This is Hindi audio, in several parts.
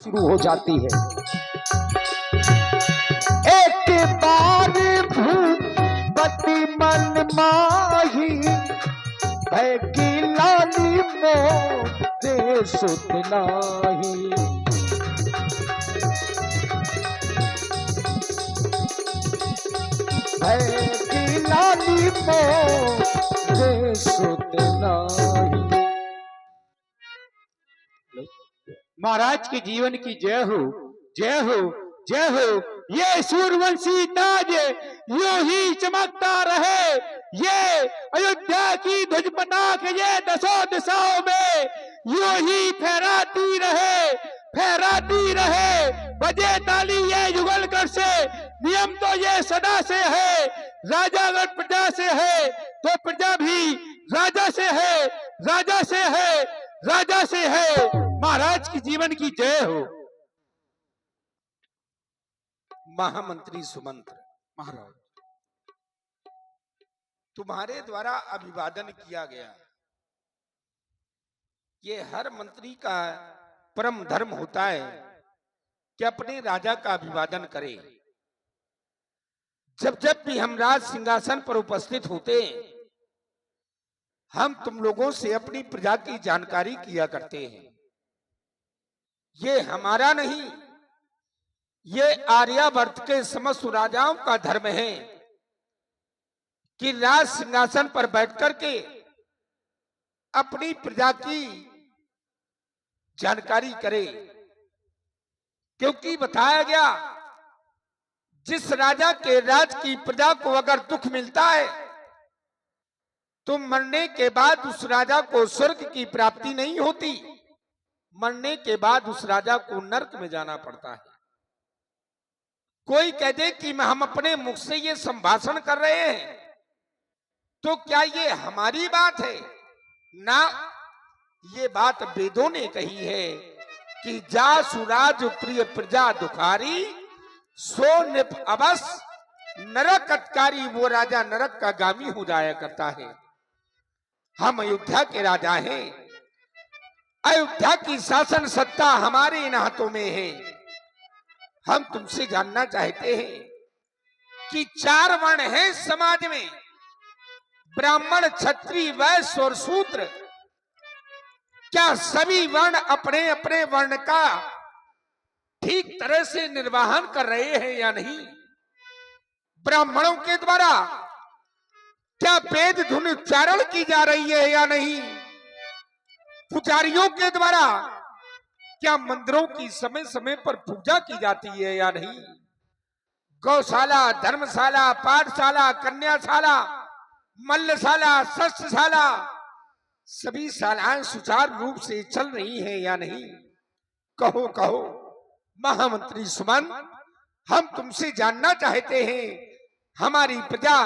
शुरू हो जाती है। एक बार भूपति मन माही की लाली मोरे सुत नाही। की लाली मोरे सुत नाही। महाराज के जीवन की जय हो, जय हो, जय हो। ये सूर्यवंशी ताज यूं ही चमकता रहे, ये अयोध्या की ध्वज पताक ये दसों दिशाओं में यूं ही फहराती रहे, फहराती रहे। बजे ताली ये युगल कर से, नियम तो ये सदा से है। राजा अगर प्रजा से है तो प्रजा भी राजा से है, राजा से है, राजा से है। महाराज की जीवन की जय हो। महामंत्री सुमंत्र, महाराज तुम्हारे द्वारा अभिवादन किया गया। ये हर मंत्री का परम धर्म होता है कि अपने राजा का अभिवादन करे। जब जब भी हम राज सिंहासन पर उपस्थित होते हम तुम लोगों से अपनी प्रजा की जानकारी किया करते हैं। ये हमारा नहीं, ये आर्यावर्त के समस्त राजाओं का धर्म है कि राज सिंहासन पर बैठकर के अपनी प्रजा की जानकारी करे। क्योंकि बताया गया जिस राजा के राज की प्रजा को अगर दुख मिलता है तो मरने के बाद उस राजा को स्वर्ग की प्राप्ति नहीं होती, मरने के बाद उस राजा को नरक में जाना पड़ता है। कोई कह दे कि हम अपने मुख से ये संभाषण कर रहे हैं तो क्या ये हमारी बात है? ना, ये बात वेदों ने कही है कि जा सुराज प्रिय प्रजा दुखारी सो निप अवस नरकत्कारी। वो राजा नरक का गामी हो जाया करता है। हम अयोध्या के राजा हैं, अयोध्या की शासन सत्ता हमारे इन हाथों में है। हम तुमसे जानना चाहते हैं कि 4 वर्ण हैं समाज में, ब्राह्मण, क्षत्रिय, वैश्य और शूद्र। क्या सभी वर्ण अपने अपने वर्ण का ठीक तरह से निर्वाहन कर रहे हैं या नहीं? ब्राह्मणों के द्वारा क्या वेद धुन उच्चारण की जा रही है या नहीं? पुजारियों के द्वारा क्या मंदिरों की समय समय पर पूजा की जाती है या नहीं? गौशाला, धर्मशाला, पाठशाला, कन्याशाला, मल्लशाला, शस्त्रशाला, सभी शालाएं सुचारू रूप से चल रही हैं या नहीं? कहो कहो महामंत्री सुमन, हम तुमसे जानना चाहते हैं हमारी प्रजा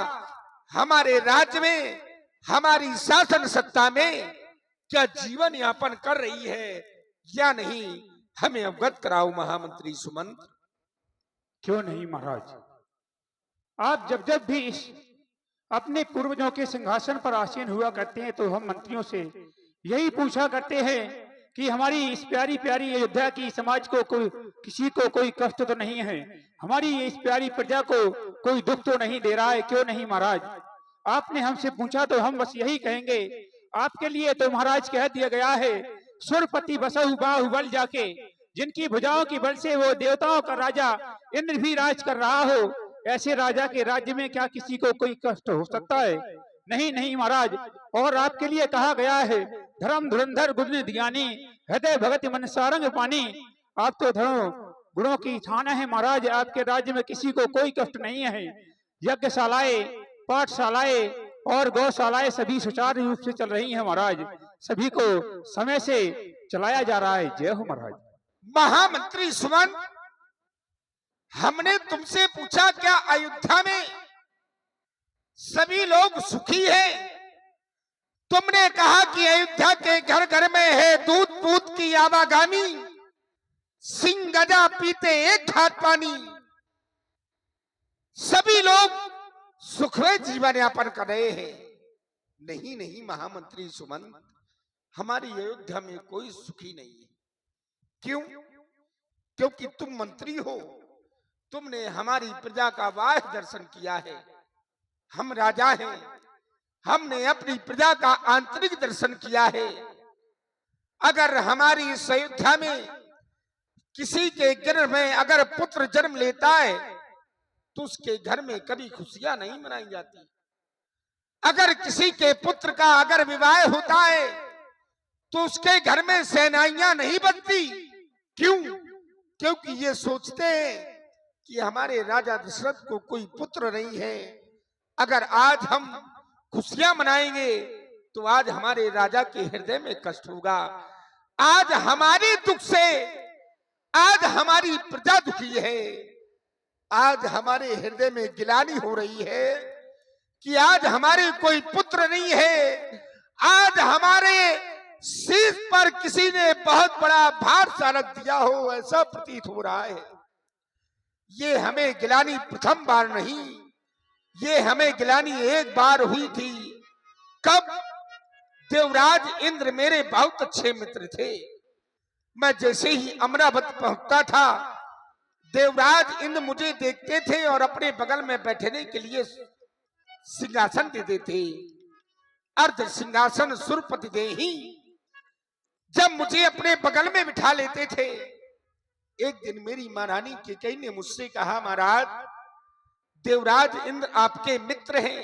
हमारे राज्य में, हमारी शासन सत्ता में क्या जीवन यापन कर रही है या नहीं? हमें अवगत कराओ महामंत्री सुमंत। क्यों नहीं महाराज, आप जब जब भी इस अपने पूर्वजों के सिंहासन पर आसीन हुआ करते हैं तो हम मंत्रियों से यही पूछा करते हैं कि हमारी इस प्यारी प्यारी अयोध्या की समाज को किसी को कोई कष्ट तो नहीं है, हमारी इस प्यारी प्रजा को कोई दुख तो नहीं दे रहा है? क्यों नहीं महाराज? आपने हमसे पूछा तो हम बस यही कहेंगे, आपके लिए तो महाराज कह दिया गया है, सुरपति बसहु बाहुबल जाके, जिनकी भुजाओं की बल से वो देवताओं का राजा इंद्र भी राज कर रहा हो, ऐसे राजा के राज्य में क्या किसी को कोई कष्ट हो सकता है? नहीं नहीं महाराज। और आपके लिए कहा गया है, धर्म धुरंधर गुण ज्ञानी हृदय भगत मन सारंग पानी। आप तो धर्म गुणों की छान है महाराज, आपके राज्य में किसी को कोई कष्ट नहीं है। यज्ञशालाएं, पाठशालाएं और गौशालाएं सभी सुचारू रूप से चल रही हैं महाराज, सभी को समय से चलाया जा रहा है। जय हो महाराज। महामंत्री सुमन, हमने तुमसे पूछा क्या अयोध्या में सभी लोग सुखी हैं? तुमने कहा कि अयोध्या के घर घर में है दूध पूत की आवागामी, सिंह गजा पीते एक घाट पानी। सभी लोग सुखमय जीवन यापन कर रहे हैं। नहीं नहीं महामंत्री सुमन, हमारी अयोध्या में कोई सुखी नहीं है। क्यों? क्योंकि तुम मंत्री हो, तुमने हमारी प्रजा का बाह्य दर्शन किया है। हम राजा हैं, हमने अपनी प्रजा का आंतरिक दर्शन किया है। अगर हमारी इस अयोध्या में किसी के गर्भ में अगर पुत्र जन्म लेता है तो उसके घर में कभी खुशियां नहीं मनाई जाती। अगर किसी के पुत्र का अगर विवाह होता है तो उसके घर में सेनाइयां नहीं बनती। क्यों? क्योंकि ये सोचते हैं कि हमारे राजा दशरथ को कोई पुत्र नहीं है। अगर आज हम खुशियां मनाएंगे तो आज हमारे राजा के हृदय में कष्ट होगा। आज हमारे दुख से आज हमारी प्रजा दुखी है। आज हमारे हृदय में गिलानी हो रही है कि आज हमारे कोई पुत्र नहीं है। आज हमारे शीश पर किसी ने बहुत बड़ा भार सा रख दिया हो, ऐसा प्रतीत हो रहा है। ये हमें गिलानी प्रथम बार नहीं, ये हमें गिलानी एक बार हुई थी। कब? देवराज इंद्र मेरे बहुत अच्छे मित्र थे। मैं जैसे ही अमरावती पहुंचता था, देवराज इंद्र मुझे देखते थे और अपने बगल में बैठने के लिए सिंहासन देते थे। अर्ध सिंहासन सुरपति दे ही जब मुझे अपने बगल में बिठा लेते थे। एक दिन मेरी महारानी कैकेयी ने मुझसे कहा, महाराज देवराज इंद्र आपके मित्र हैं।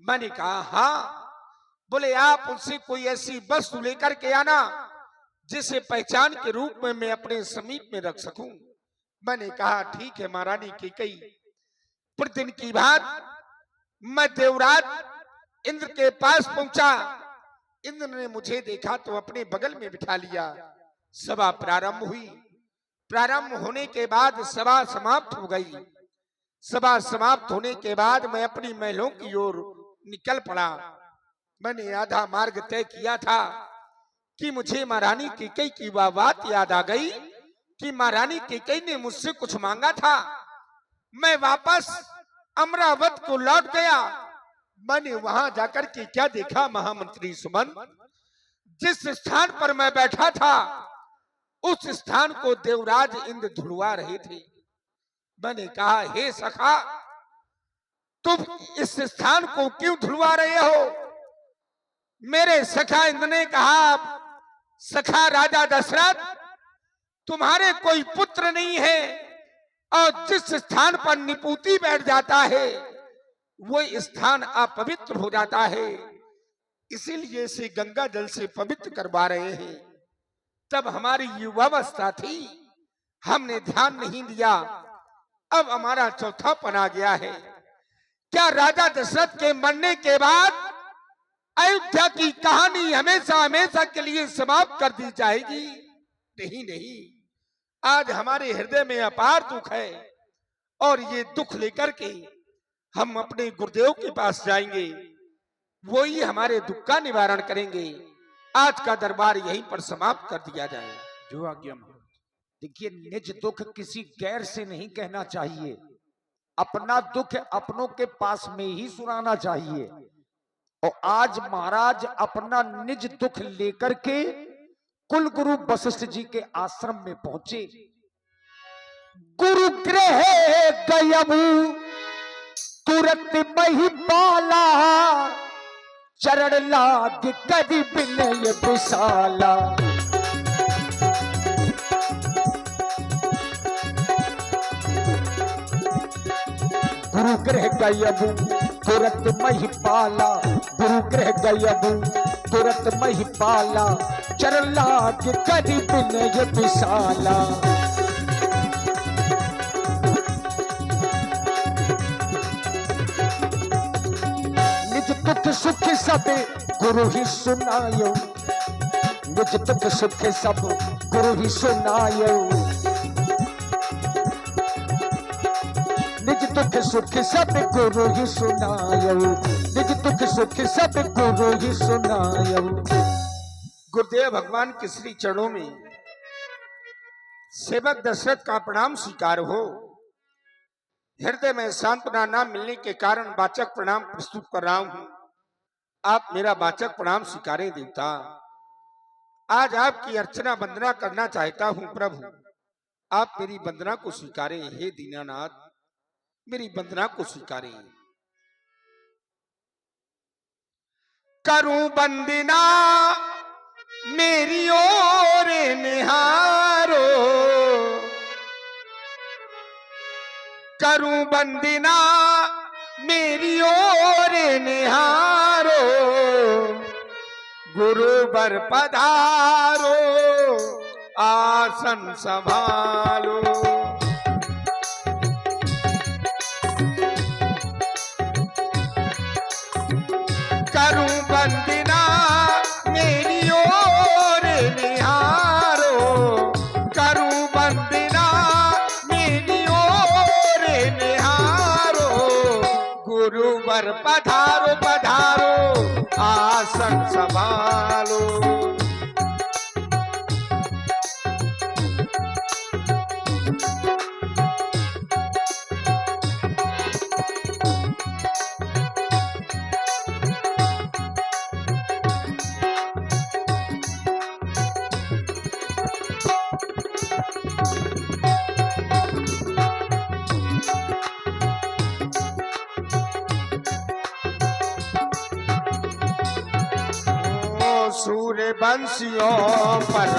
मैंने कहा हाँ। बोले आप उनसे कोई ऐसी वस्तु लेकर के आना जिसे पहचान के रूप में मैं अपने समीप में रख सकूं। मैंने कहा ठीक है महारानी कैकेयी। प्रतिदिन की बात मैं देवराज इंद्र के पास पहुंचा। इंद्र ने मुझे देखा तो अपने बगल में बिठा लिया। सभा प्रारंभ हुई। प्रारंभ होने के बाद सभा समाप्त हो गई। सभा समाप्त होने के बाद मैं अपनी महलों की ओर निकल पड़ा। मैंने आधा मार्ग तय किया था कि मुझे महारानी कैकेयी की वह बात याद आ गई कि महारानी कैकेयी ने मुझसे कुछ मांगा था। मैं वापस अमरावती को लौट गया। मैंने वहां जाकर के क्या देखा महामंत्री सुमन, जिस स्थान पर मैं बैठा था उस स्थान को देवराज इंद्र धुलवा रहे थे। मैंने कहा हे सखा, तुम इस स्थान को क्यों धुलवा रहे हो? मेरे सखा इंद्र ने कहा, सखा राजा दशरथ, तुम्हारे कोई पुत्र नहीं है और जिस स्थान पर निपुती बैठ जाता है वो स्थान अपवित्र हो जाता है। इसीलिए इसे गंगा जल से पवित्र करवा रहे हैं। तब हमारी युवावस्था थी, हमने ध्यान नहीं दिया। अब हमारा चौथापन आ गया है। क्या राजा दशरथ के मरने के बाद अयोध्या की कहानी हमेशा हमेशा के लिए समाप्त कर दी जाएगी? नहीं नहीं, आज हमारे हृदय में अपार दुख है और ये दुख लेकर के हम अपने गुरुदेव के पास जाएंगे। वो ही हमारे दुख का निवारण करेंगे। आज का दरबार यहीं पर समाप्त कर दिया जाए। जो आज्ञा महाराज। देखिए, निज दुख किसी गैर से नहीं कहना चाहिए। अपना दुख अपनों के पास में ही सुनाना चाहिए। और आज महाराज अपना निज दुख लेकर के कुल गुरु वशिष्ठ जी के आश्रम में पहुंचे। गुरु गृह गयबू तुरंत महिपाला, चरण लाग करि विनय विशाला। गुरु गृह गयबू तुरंत महिपाला, गुरु गृह गयबू तुरंत महिपाला, चरण लाग करि विनय विशाला। निज दुख सुख सब गुरु ही सुनायो, निज दुख सुख सब गुरु ही सुनायो। निज दुख सुख सब गुरु ही सुनायो, निज दुख सुख सब गुरु ही सुनायो। गुरुदेव भगवान के श्री चरणों में सेवक दशरथ का प्रणाम स्वीकार हो। हृदय में सांत्वना न मिलने के कारण वाचक प्रणाम प्रस्तुत कर रहा हूं। आप मेरा वाचक प्रणाम स्वीकारें देवता। आज आपकी अर्चना वंदना करना चाहता हूं प्रभु। आप मेरी वंदना को स्वीकारें। हे दीनानाथ, मेरी वंदना को स्वीकारें। करूं वंदना मेरी ओर निहारो, करूं वंदना मेरी ओर निहारो, गुरुवर पधारो आसन संभालो। करूं वंदना मेरी ओर निहारो, करूं वंदना मेरी ओर निहारो, गुरुवर पधारो पधारो आसन संभालो। सूर्य वंशियों पर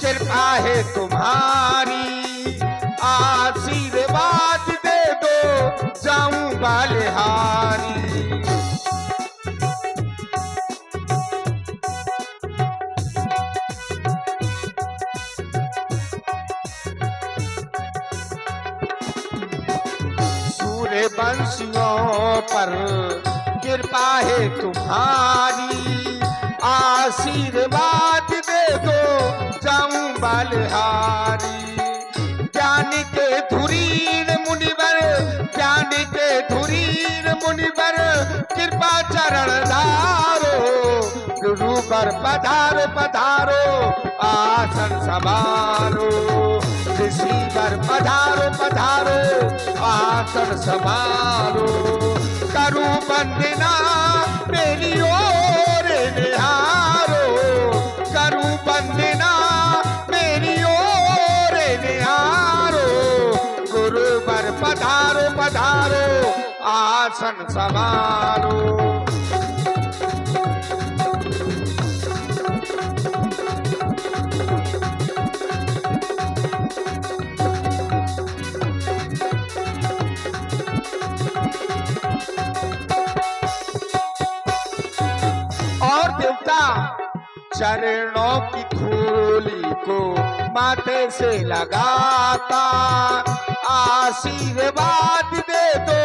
कृपा है तुम्हारी, आशीर्वाद दे दो जाऊं बलिहारी। सूर्य वंशियों पर कृपा है तुम्हारी, आशीर्वाद दे दो जाऊं बलिहारी। ज्ञान के धुरीर मुनिवर, ज्ञान के धुरीर मुनिवर, कृपा चरण धारो, गुरुवर पधारो पधारो आसन संभालो। ऋषिवर पधारो पधारो आसन संभालो। करूं वंदना मेरी ओर निहारो, करूं वंदना मेरी ओर निहारो, गुरुवर पधारो पधारो आसन संभालो। चरणों की धूली को माथे से लगाता, आशीर्वाद दे दो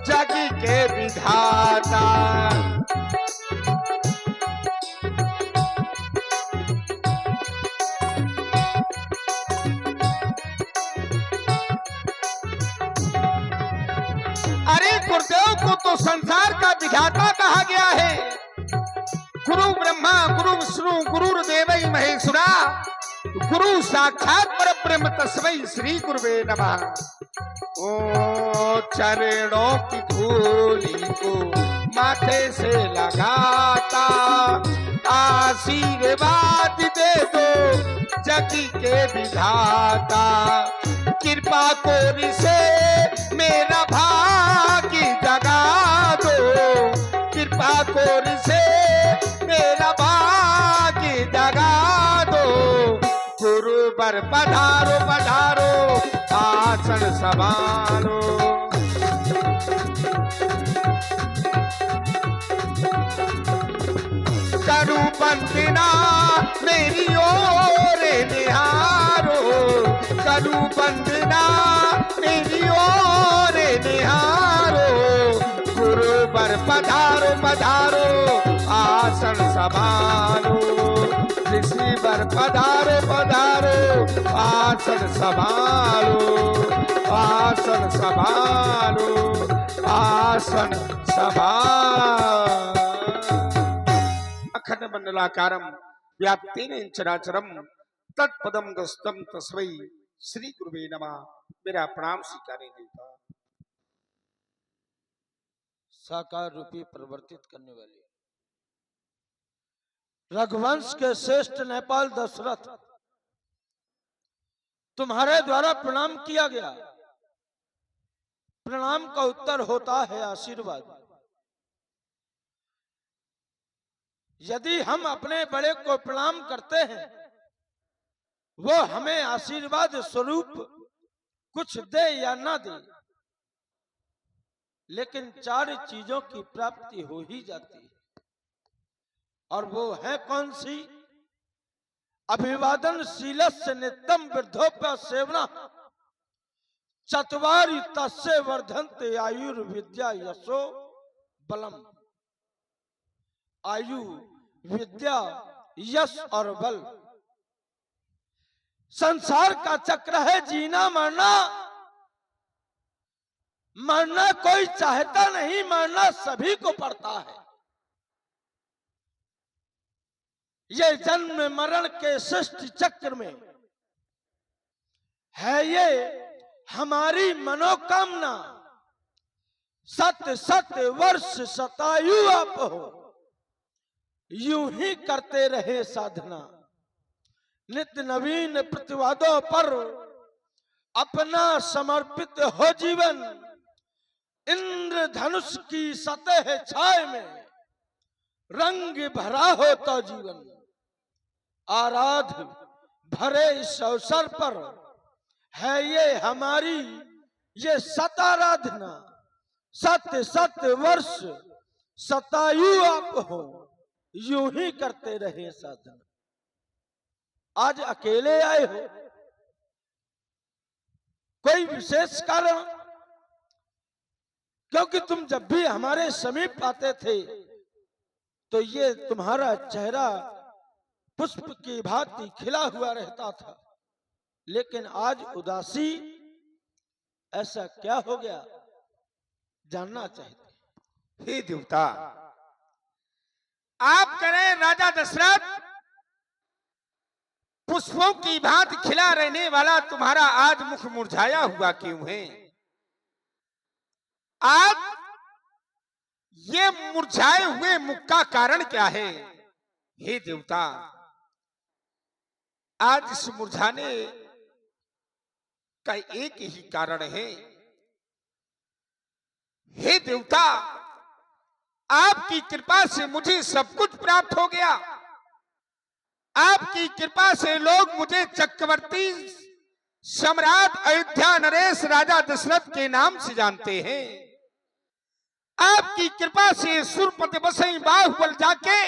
जग के विधाता। अरे गुरुदेव को तो संसार का विधाता कहा गया है। गुरु ब्रह्मा गुरु विष्णु गुरुर्देवै महेश्वरा, गुरु साक्षात परब्रह्म तस्मै श्री गुरुवे नमः। ओ चरणों की धूली को माथे से लगाता, आशीर्वाद दे दो जग के विधाता। कृपा कोरि से मेरा भाग्य जगा दो, कृपा कोरि से मेरा भाग्य जगा दो, गुरुवर पधारो पधारो आसन संभालो। करूं वंदना मेरी ओर निहारो, करूं वंदना मेरी ओर निहारो, गुरुवर पधारो पधारो आसन संभालो। ऋषिवर पधारो पधारो आसन संभालो, आसन संभालो, आसन संभालो। अखंड मंडलाकारं व्याप्तेन चराचरं तत्पदं गस्तं तस्मै श्री गुरुवे नमः। मेरा प्रणाम स्वीकारें देवता। साकार रूपी परिवर्तित करने वाले रघुवंश के श्रेष्ठ नेपाल दशरथ तुम्हारे द्वारा प्रणाम किया गया। प्रणाम का उत्तर होता है आशीर्वाद। यदि हम अपने बड़े को प्रणाम करते हैं, वो हमें आशीर्वाद स्वरूप कुछ दे या ना दे, लेकिन 4 चीजों की प्राप्ति हो ही जाती है। और वो है कौन सी? अभिवादन शीलस्य नित्यम वृद्धोप्य सेवना, चत्वारि तस्य वर्धन्ते आयुर्विद्या यशो बलम। आयु, विद्या, यश और बल। संसार का चक्र है जीना मरना। मरना कोई चाहता नहीं, मरना सभी को पड़ता है। ये जन्म मरण के सृष्टि चक्र में है ये हमारी मनोकामना। 7 वर्ष शतायु आप हो, यूं ही करते रहे साधना। नित्य नवीन प्रतिवादों पर अपना समर्पित हो जीवन। इंद्रधनुष की सतह छाया में रंग भरा होता जीवन। आराध भरे इस अवसर पर है ये हमारी ये सताराधना। 7 वर्ष शतायु आप हो, यूं ही करते रहे साधना। आज अकेले आए हो, कोई विशेष कारण? क्योंकि तुम जब भी हमारे समीप आते थे तो ये तुम्हारा चेहरा पुष्प की भांति खिला हुआ रहता था, लेकिन आज उदासी, ऐसा क्या हो गया? जानना चाहते। हे देवता, आप करें राजा दशरथ, पुष्पों की भांति खिला रहने वाला तुम्हारा आज मुख मुरझाया हुआ क्यों है? आज ये मुरझाए हुए मुख का कारण क्या है? हे देवता, आज इस मुरझाने का एक ही कारण है। हे देवता, आपकी कृपा से मुझे सब कुछ प्राप्त हो गया। आपकी कृपा से लोग मुझे चक्रवर्ती सम्राट अयोध्या नरेश राजा दशरथ के नाम से जानते हैं। आपकी कृपा से सुरपति बसई बाहुबल जाके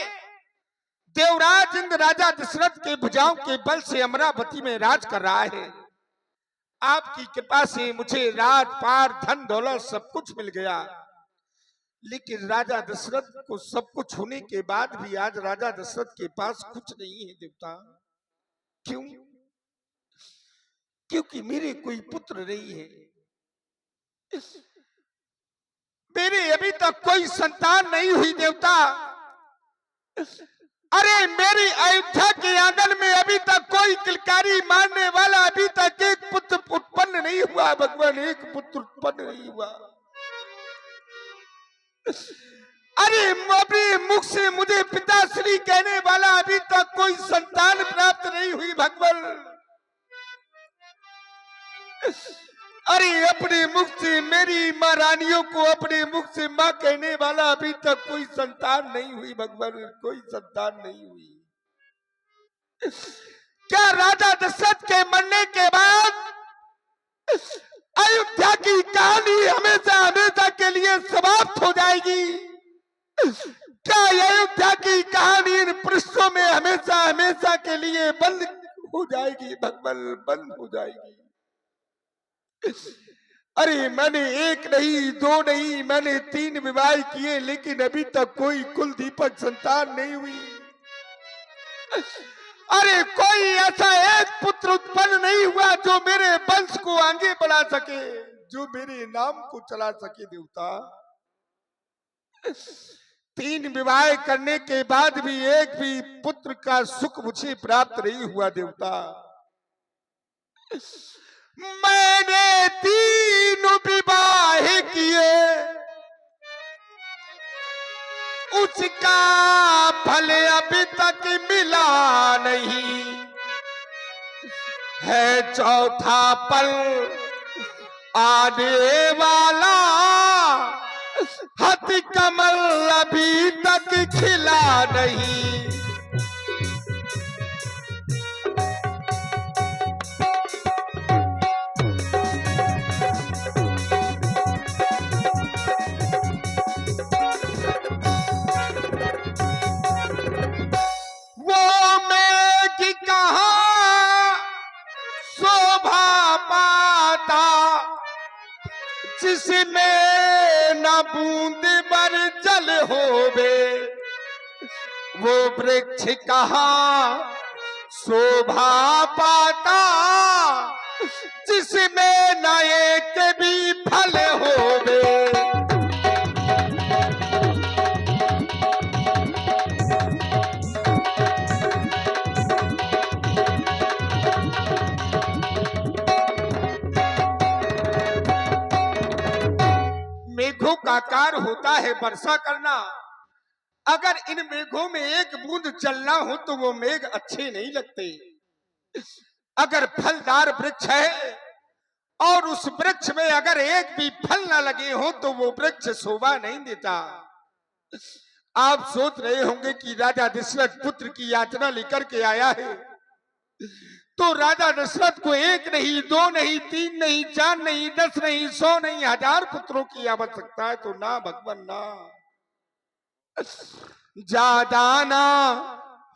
देवराज इंद्र राजा दशरथ के भुजाओं के बल से अमरावती में राज कर रहा है। आपकी कृपा से मुझे राजपाट, धन दौलत सब कुछ मिल गया, लेकिन राजा दशरथ को सब कुछ होने के बाद भी आज राजा दशरथ के पास कुछ नहीं है। देवता, क्यों? क्योंकि मेरे कोई पुत्र नहीं है। मेरे अभी तक कोई संतान नहीं हुई। देवता, अरे मेरी अयोध्या के आंगन में अभी तक कोई किलकारी मारने वाला अभी तक एक पुत्र उत्पन्न नहीं हुआ। भगवान, एक पुत्र उत्पन्न नहीं हुआ। अरे अपने मुख से मुझे पिताश्री कहने वाला अभी तक कोई संतान प्राप्त नहीं हुई। भगवान, अरे अपने मुख से मेरी महारानियों को अपने मुख से मां कहने वाला अभी तक कोई संतान नहीं हुई। भगवान, कोई संतान नहीं हुई। क्या राजा दशरथ के मरने के बाद अयोध्या की कहानी हमेशा हमेशा के लिए समाप्त हो जाएगी? क्या अयोध्या की कहानी इन पृष्ठों में हमेशा हमेशा के लिए बंद हो जाएगी? भगवान, बंद हो जाएगी। अरे मैंने 1 नहीं, 2 नहीं, मैंने 3 विवाह किए, लेकिन अभी तक कोई कुल दीपक संतान नहीं हुई। अरे कोई ऐसा एक पुत्र उत्पन्न नहीं हुआ जो मेरे वंश को आगे बढ़ा सके, जो मेरे नाम को चला सके। देवता, 3 विवाह करने के बाद भी एक भी पुत्र का सुख मुझे प्राप्त नहीं हुआ। देवता, मैंने 3 विवाह किए, उसका फल अभी तक मिला नहीं है चौथा पल आने वाला, हथ कमल अभी तक खिला नहीं। वो मेघ कहाँ शोभा पाता, जिसमें न बूंद बर जल होवे। वो वृक्ष कहाँ शोभा पाता, जिसमें न एक भी फल होवे। मेघों का कार्य होता है वर्षा करना। अगर इन मेघों में एक बूंद चलना हो तो वो मेघ अच्छे नहीं लगते। अगर फलदार वृक्ष है और उस वृक्ष में अगर एक भी फल ना लगे हो तो वो वृक्ष शोभा नहीं देता। आप सोच रहे होंगे कि राजा दशरथ पुत्र की याचना लेकर के आया है, तो राजा दशरथ को एक नहीं, दो नहीं, तीन नहीं, चार नहीं, 10 नहीं, 100 नहीं, 1000 पुत्रों की आवश्यकता है। तो ना भगवान ना, ज्यादा ना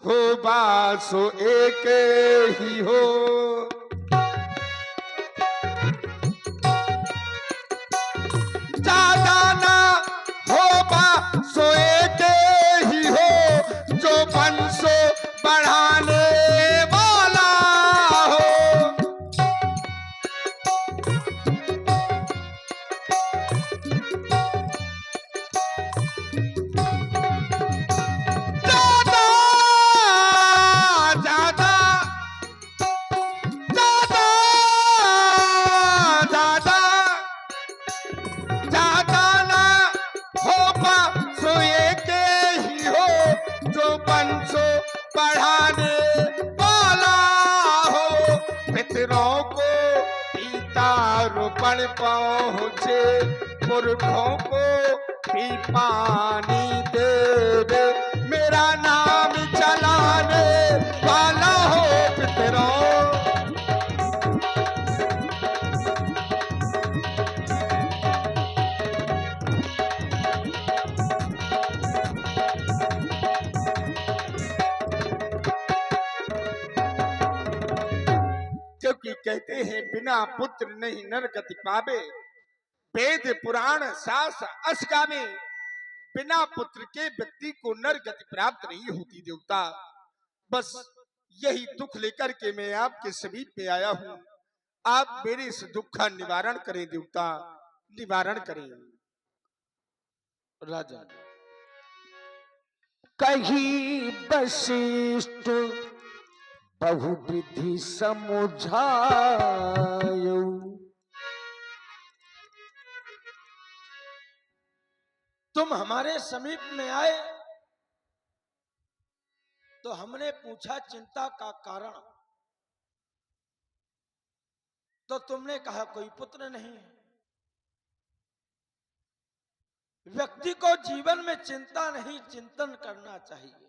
हो बासो एक ही हो। ज्यादा ना हो बासो एक ही हो, जो वंशो बढ़ाने वाला हो। ज्यादा ज्यादा ज्यादा ज्यादा ज्यादा ना हो बासो एक ही हो, जो वंशो बढ़ाने वाला हो। पितरों को पिता रोपण पहुँचे, पुरखों को भी पानी देवे। मेरा नाम चलाने वाला हो पितरों। क्योंकि कहते हैं बिना पुत्र नहीं नर गति पावे। वेद पुराण शास्त्र अस गावे, बिना पुत्र के व्यक्ति को नर गति प्राप्त नहीं होती देवता। बस यही दुख लेकर के मैं आपके समीप में आया हूँ। आप मेरे इस दुख का निवारण करें देवता, निवारण करें। राजा कही वशिष्ठ बहुविधि समुझायो, तुम हमारे समीप में आए तो हमने पूछा चिंता का कारण, तो तुमने कहा कोई पुत्र नहीं है। व्यक्ति को जीवन में चिंता नहीं चिंतन करना चाहिए।